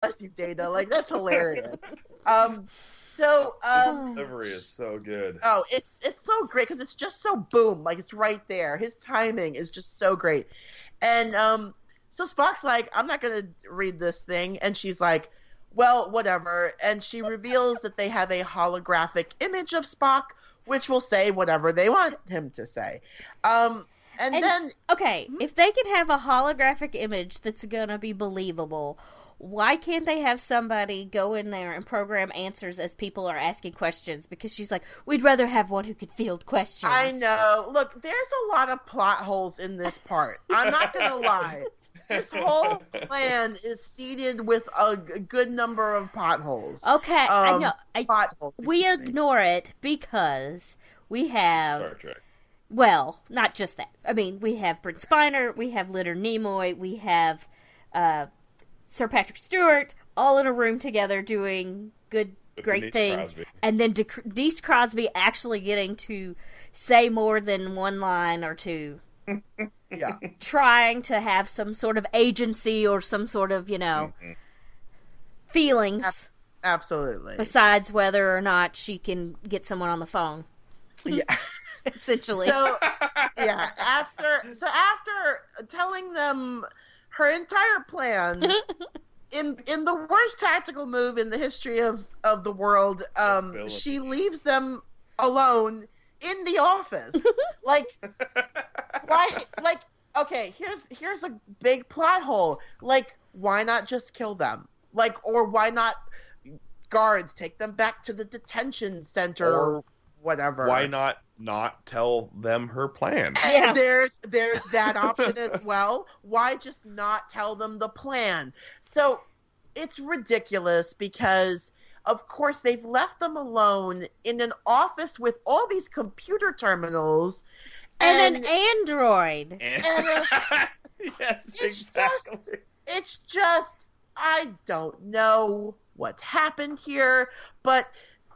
bless you, Data. Like, that's hilarious. Delivery is so good. Oh, it's so great because it's just so boom, like it's right there. His timing is just so great. And so Spock's like, I'm not gonna read this thing, and she's like, well, whatever. And she reveals that they have a holographic image of Spock, which will say whatever they want him to say. And then okay, if they can have a holographic image that's gonna be believable, why can't they have somebody go in there and program answers as people are asking questions? Because she's like, we'd rather have one who could field questions. I know. Look, there's a lot of plot holes in this part. I'm not going to lie. This whole plan is seeded with a good number of potholes. Okay, I know. Potholes, we ignore it because we have... Star Trek. Well, not just that. I mean, we have Brent Spiner, we have Leonard Nimoy, we have... Sir Patrick Stewart, all in a room together doing great Denise things, Crosby. and then Denise Crosby actually getting to say more than one line or two. Yeah. Trying to have some sort of agency or some sort of, feelings. Absolutely. Besides whether or not she can get someone on the phone. Yeah. Essentially. So, yeah, after telling them her entire plan in the worst tactical move in the history of the world, she leaves them alone in the office. Like, why? Like, okay, here's a big plot hole. Like, why not just kill them? Like, or why not guards take them back to the detention center or whatever? Why not tell them her plan? Yeah. There's that option as well. Why just not tell them the plan? So it's ridiculous because, of course, they've left them alone in an office with all these computer terminals. And an android. Yes, exactly. It's just, I don't know what's happened here. But,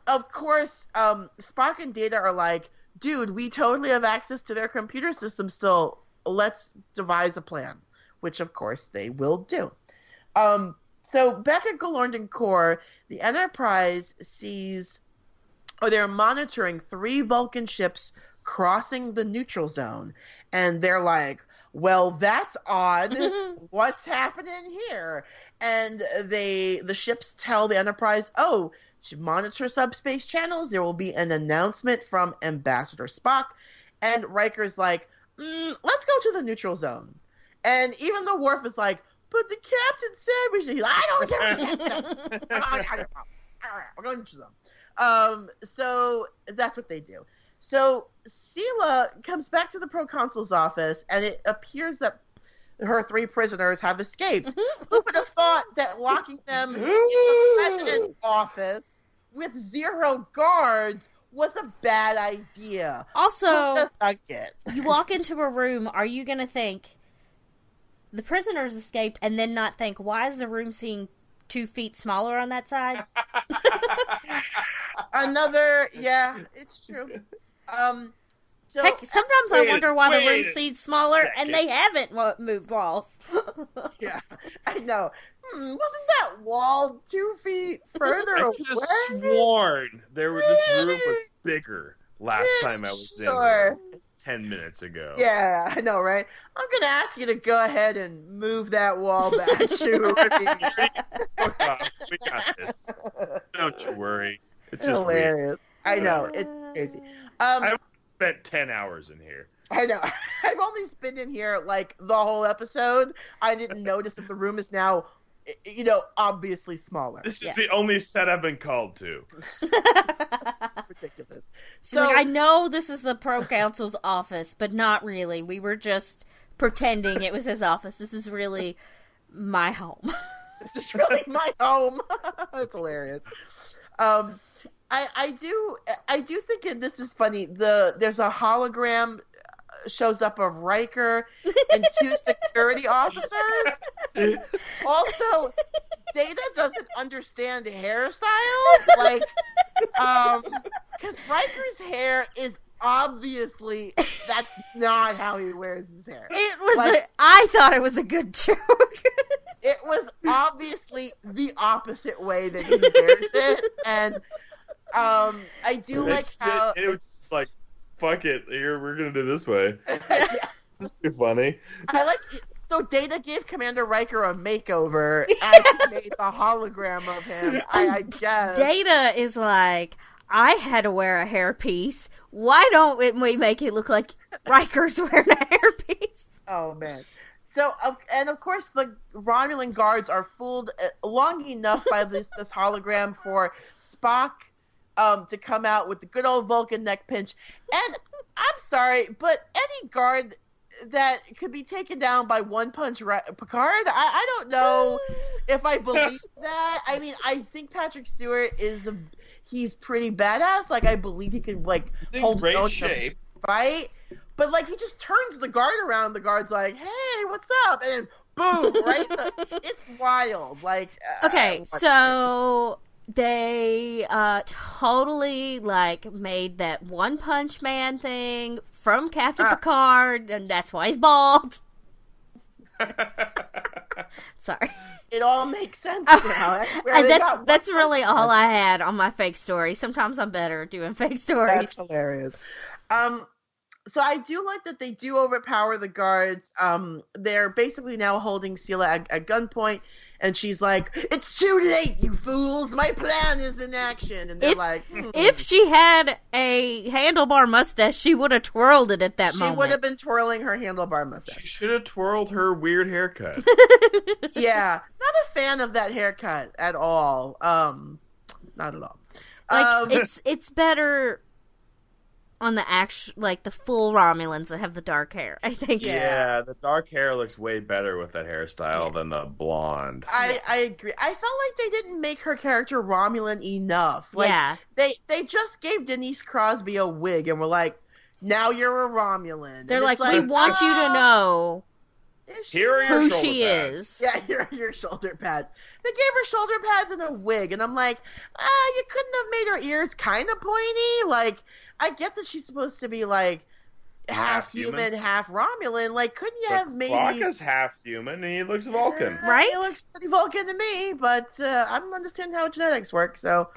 of course, Spock and Data are like, dude, we totally have access to their computer system still. Let's devise a plan, which, of course, they will do. So back at Galorndon Core, the Enterprise they're monitoring 3 Vulcan ships crossing the neutral zone. And they're like, well, that's odd. What's happening here? And the ships tell the Enterprise, to monitor subspace channels. There will be an announcement from Ambassador Spock. And Riker's like, let's go to the neutral zone. And even though Worf is like, but the captain said we should. He's like, I don't care. We're going to them. So that's what they do. So Sela comes back to the proconsul's office, and it appears that her 3 prisoners have escaped. Who would have thought that locking them in the president's office with 0 guards was a bad idea? Also, you walk into a room, are you going to think, the prisoners escaped, and then not think, why is the room seem 2 feet smaller on that side? Yeah, it's true. Heck, sometimes I wonder why the room seems smaller, and they haven't moved walls. Yeah, I know. Wasn't that wall 2 feet further away? I could have sworn this room was bigger last time I was in here 10 minutes ago. Yeah, I know, right? I'm going to ask you to go ahead and move that wall back to... We got this. Don't you worry. It's just hilarious. weird. I know, it's crazy. I've spent 10 hours in here. I know. I've only been in here, like, the whole episode. I didn't notice that the room is now, obviously smaller. This is the only set I've been called to. Ridiculous. She's like, I know this is the proconsul's office, but not really. We were just pretending it was his office. This is really my home. This is really my home. That's hilarious. I do think this is funny. There's a hologram shows up of Riker and 2 security officers. Also, Data doesn't understand hairstyles, like, because Riker's hair is obviously that's not how he wears his hair. I thought it was a good joke. It was obviously the opposite way that he bears it, and I do like how it was like, fuck it, we're gonna do it this way. Yeah. This is too funny. I like so Data gave Commander Riker a makeover and he made the hologram of him. I guess Data is like, I had to wear a hairpiece. Why don't we make it look like Riker's wearing a hairpiece? Oh man. So, and of course, the Romulan guards are fooled long enough by this hologram for Spock to come out with the good old Vulcan neck pinch. And I'm sorry, but any guard that could be taken down by one punch Picard, I don't know if I believe that. I mean, I think Patrick Stewart he's pretty badass. Like, I believe he could hold his own shape, fight. But, he just turns the guard around. The guard's like, hey, what's up? And boom, right? It's wild. Okay, so they totally, made that One Punch Man thing from Captain Picard, and that's why he's bald. Sorry. It all makes sense now. That's really all I had on my fake story. Sometimes I'm better doing fake stories. That's hilarious. So I do like that they do overpower the guards. They're basically now holding Sela at gunpoint, and she's like, "It's too late, you fools! My plan is in action." And they're if she had a handlebar mustache, she would have twirled it at that moment. She would have been twirling her handlebar mustache. She should have twirled her weird haircut. Yeah, not a fan of that haircut at all. Not at all. It's better on the the full Romulans that have the dark hair, I think. Yeah, the dark hair looks way better with that hairstyle than the blonde. I agree. I felt like they didn't make her character Romulan enough. They just gave Denise Crosby a wig and were like, now you're a Romulan. They're like, we want you to know here are your who shoulder she pads. is. Yeah, here are your shoulder pads. They gave her shoulder pads and a wig, and I'm like, you couldn't have made her ears kind of pointy? I get that she's supposed to be half human, half Romulan. Couldn't you have maybe? Spock is half human, and he looks Vulcan, right? He looks pretty Vulcan to me, but I don't understand how genetics work. So,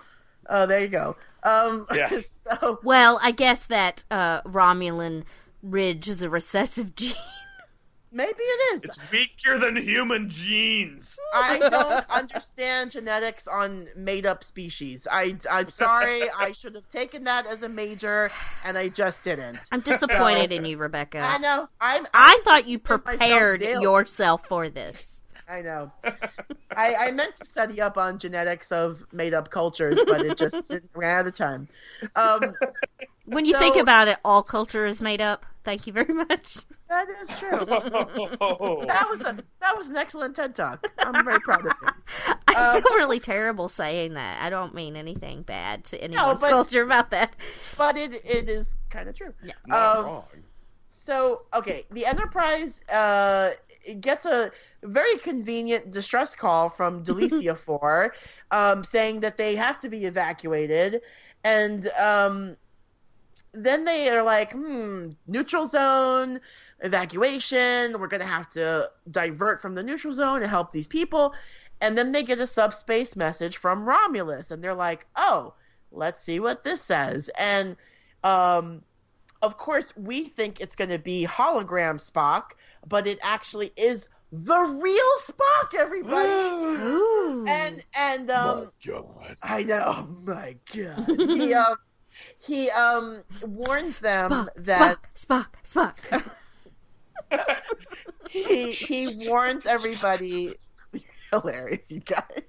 there you go. Yeah. So, well, I guess that Romulan ridge is a recessive gene. Maybe it is. It's weaker than human genes. I don't understand genetics on made-up species. I'm sorry. I should have taken that as a major, and I just didn't. I'm disappointed in you, Rebecca. I know. I thought you prepared yourself for this. I know. I meant to study up on genetics of made-up cultures, but it just ran out of time. When you think about it, all culture is made up. Thank you very much. That is true. That was an excellent TED Talk. I'm very proud of it. I feel really terrible saying that. I don't mean anything bad to anyone's culture about that. But it is kind of true. Yeah. Not wrong. So, okay, the Enterprise gets a very convenient distress call from Delicia 4 saying that they have to be evacuated. And then they are like, neutral zone, evacuation, we're going to have to divert from the neutral zone to help these people. And then they get a subspace message from Romulus, and they're like, oh, let's see what this says. And, of course, we think it's going to be hologram Spock, but it actually is the real Spock, everybody. Ooh. And my God. I know, my God. He warns them Spock. he warns everybody. Hilarious, you guys.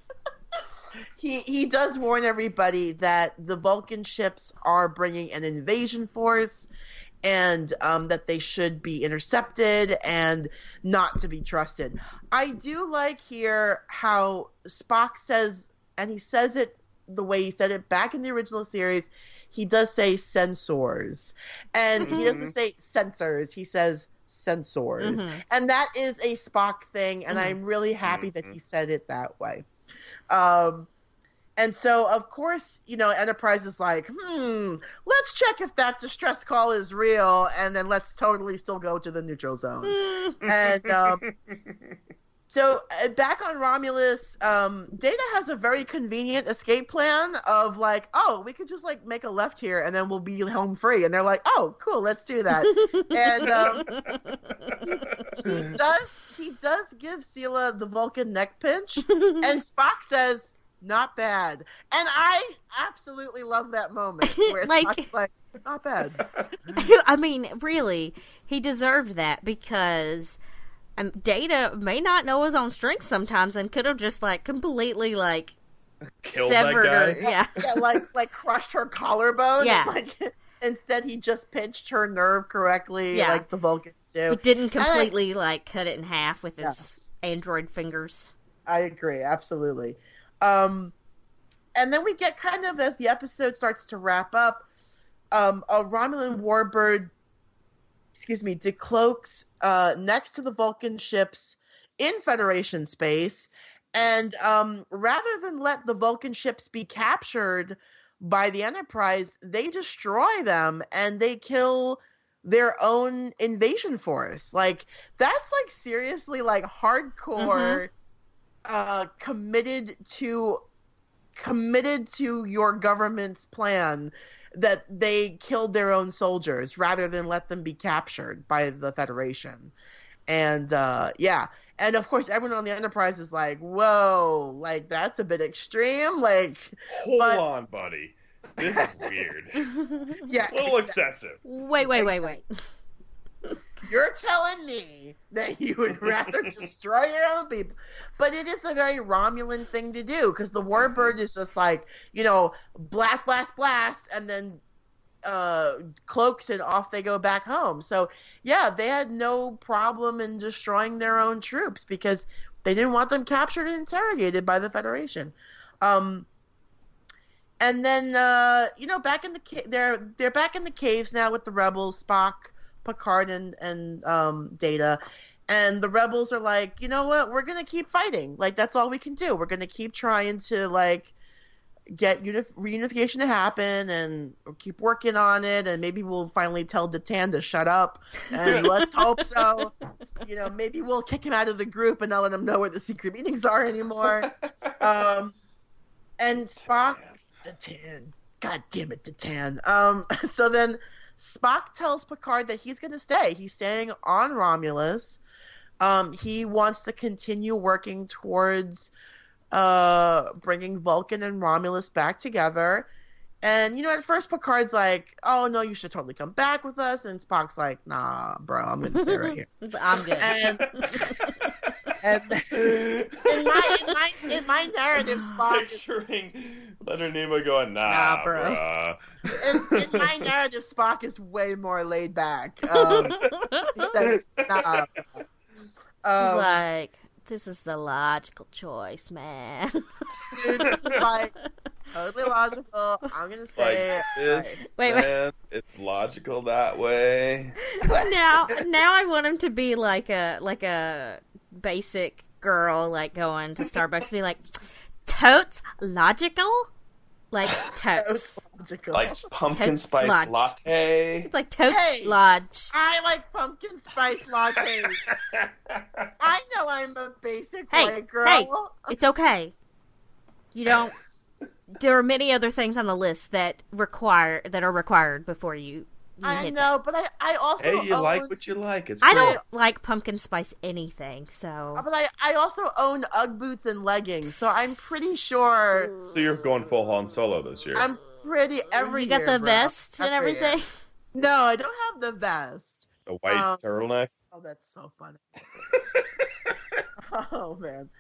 He does warn everybody that the Vulcan ships are bringing an invasion force, and that they should be intercepted and not to be trusted. I do like here how Spock says, and he says it the way he said it back in the original series. He does say sensors, and he doesn't say sensors. He says sensors, and that is a Spock thing, and I'm really happy that he said it that way. And so, of course, Enterprise is like, let's check if that distress call is real, and then let's totally still go to the neutral zone. And So back on Romulus, Data has a very convenient escape plan of like, oh, we could just like make a left here and then we'll be home free. And they're like, oh, cool, let's do that. And he does give Sela the Vulcan neck pinch, and Spock says, "Not bad." And I absolutely love that moment where Spock's like, "Not bad." I mean, really, he deserved that because. Data may not know his own strengths sometimes and could have just, like, completely, like, killed severed that guy. her. Yeah. Yeah, like crushed her collarbone. Yeah. And, like, instead, he just pinched her nerve correctly, like the Vulcans do. But didn't completely, like, cut it in half with his android fingers. I agree, absolutely. And then we get kind of, as the episode starts to wrap up, a Romulan warbird decloaks next to the Vulcan ships in Federation space, and rather than let the Vulcan ships be captured by the Enterprise, they destroy them and they kill their own invasion force. Like, that's like seriously like hardcore committed to your government's plan, that they killed their own soldiers rather than let them be captured by the Federation. And, and of course everyone on the Enterprise is like, whoa, like, that's a bit extreme. Like, Hold on, buddy. This is weird. Yeah. A little excessive. Wait. You're telling me that you would rather destroy your own people. But it is a very Romulan thing to do, because the warbird is just like, blast, and then cloaks and off they go back home. So, yeah, they had no problem in destroying their own troops because they didn't want them captured and interrogated by the Federation. And then, back in the they're back in the caves now with the rebels, Spock, Picard, and Data. And the rebels are like, you know what? We're going to keep fighting. Like, that's all we can do. We're going to keep trying to, like, get reunification to happen, and keep working on it. And maybe we'll finally tell Datan to shut up. And let's hope so. Maybe we'll kick him out of the group and not let him know where the secret meetings are anymore. And Spock, Datan. God damn it, Datan. So then Spock tells Picard that he's going to stay. He's staying on Romulus. He wants to continue working towards bringing Vulcan and Romulus back together. And, at first Picard's like, oh, no, you should totally come back with us. And Spock's like, nah, bro, I'm going to stay right here. I'm good. And in my narrative, Spock Picturing Leonard Nimoy going, nah, bro. In my narrative, Spock is way more laid back. He says, nah. Like, this is the logical choice, man. Dude, this is like totally logical. I'm gonna say wait. It's logical that way. Now I want him to be like a basic girl, like going to Starbucks and be like, totes logical? Like, totes. Like pumpkin Totes spice lodge. latte. It's like totes lodge. I like pumpkin spice lattes. I know I'm a basic white girl. Hey, it's okay. You don't. There are many other things on the list that are required before you I know, but I also Hey, you own... like what you like. It's I great. don't like pumpkin spice anything, so. But I also own Ugg boots and leggings, so I'm pretty sure. So you're going full Han Solo this year. I'm pretty every You got year, the bro. vest and Every everything? year. No, I don't have the vest. The white turtleneck. Oh, that's so funny. Oh man.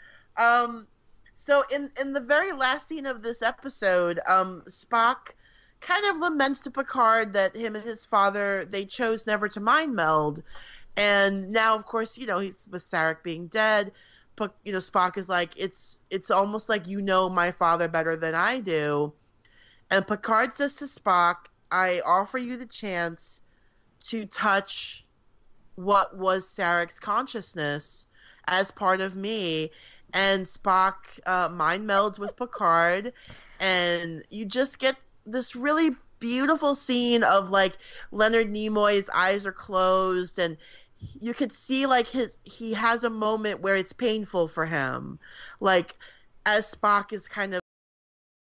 So in the very last scene of this episode, Spock kind of laments to Picard that him and his father, they chose never to mind meld. And now, of course, he's with Sarek being dead. But, Spock is like, it's almost like my father better than I do. And Picard says to Spock, I offer you the chance to touch what was Sarek's consciousness as part of me. And Spock mind melds with Picard, and you just get this really beautiful scene of, like, Leonard Nimoy's eyes are closed, and you could see like he has a moment where it's painful for him, like as Spock is kind of